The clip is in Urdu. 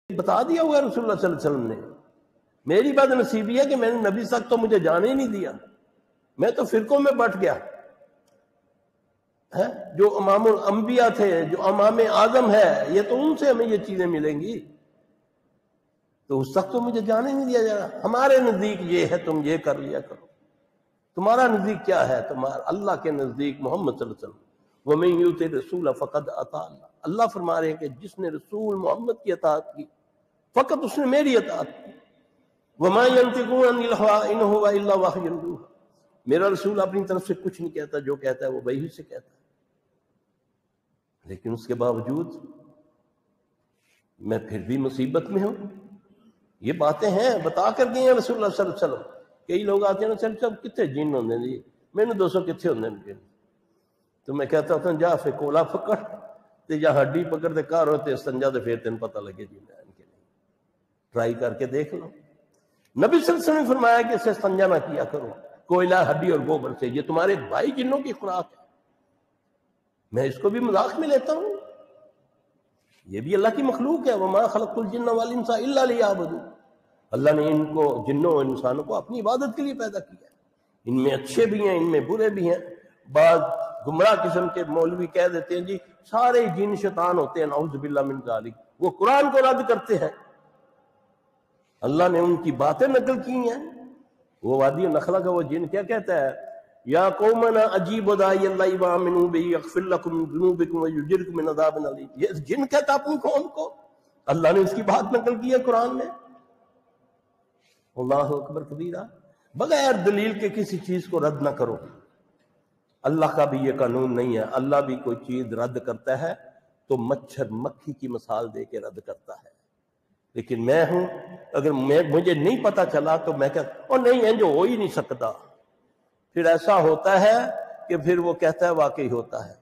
بتا دیا ہوا رسول اللہ صلی اللہ علیہ وسلم نے. میری بات نصیبی ہے کہ میں نے نبی تک تو مجھے جانے ہی نہیں دیا. میں تو فرقوں میں بٹ گیا. جو امام الانبیاء تھے، جو امام اعظم ہے، یہ تو ان سے ہمیں یہ چیزیں ملیں گی. تو اس تک تو مجھے جانے نہیں دیا جائے گا. ہمارے نزدیک یہ ہے، تم یہ کر لیا کرو. تمہارا نزدیک کیا ہے؟ تمہارا اللہ کے نزدیک محمد صلی اللہ علیہ وسلم وَمَن يُطِعِ الرَّسُولَ فَقَدْ أَطَاعَ اللَّهَ. اللہ فرما رہے ہیں کہ جس نے رسول محمد کی اطاعت کی فقط اس نے میری اطاعت کی. وَمَا يَنطِقُ عَنِ الْهَوَىٰ إِنْ هُوَ إِلَّا وَحْيٌ يُوحَىٰ. میرا رسول اپنی طرف سے کچھ نہیں کہتا، جو کہتا ہے وہ وحی سے کہتا ہے. لیکن اس کے باوجود میں پھر بھی مصیبت میں ہوں. یہ باتیں ہیں بتا کر گئے ہیں رسول اللہ صلی اللہ علیہ وسلم. کئی لوگ آتے ہیں نا، صاحب کتنے جن ہوندے جی، میں نے 200 کتنے ہوندے جن. تو میں کہتا ہوتا ہوں جا پھر کولا پکڑ تے یا ہڈی پکڑ تے کار ہوتے استنجا تے پھر تین پتہ لگے جی میں ان کے نہیں. ٹرائی کر کے دیکھ لو. نبی صلی اللہ علیہ وسلم نے فرمایا کہ اسے استنجا نہ کیا کرو کوئلہ، ہڈی اور گوبر سے. یہ تمہارے بھائی جنوں کی خوراک ہے. میں اس کو بھی مذاق میں لیتا ہوں. یہ بھی اللہ کی مخلوق ہے. وَمَا خَلَقْتُ الْجِنَّ وَالْإِنسَ إِلَّا لِيَعْبُدُونِ. اللہ نے ان کو، جنوں اور انسانوں کو، اپنی عبادت کے لیے پیدا کیا ہے. ان میں اچھے بھی ہیں، ان میں برے بھی ہیں. بعض گمراہ قسم کے مولوی کہہ دیتے ہیں جی سارے جن شیطان ہوتے ہیں، نعوذ باللہ من ذالک. وہ قرآن کو رد کرتے ہیں. اللہ نے ان کی باتیں نقل کی ہیں. وہ وادی نخلا کا وہ جن کیا کہتا ہے؟ یا قومنا اجیبوا داعی اللہ وآمنوا بہ یغفر لکم ذنوبکم ویجرکم من عذاب علیم. یہ جن کہتا اپنی قوم کو. اللہ نے اس کی بات نقل کی ہے قرآن میں. اللہ اکبر کبیرہ. بغیر دلیل کے کسی چیز کو رد نہ کرو. اللہ کا بھی یہ قانون نہیں ہے. اللہ بھی کوئی چیز رد کرتا ہے تو مچھر مکھی کی مثال دے کے رد کرتا ہے. لیکن میں ہوں، اگر مجھے نہیں پتا چلا تو میں کہتا اور نہیں ہے جو ہو ہی نہیں سکتا. پھر ایسا ہوتا ہے کہ پھر وہ کہتا ہے واقعی ہوتا ہے.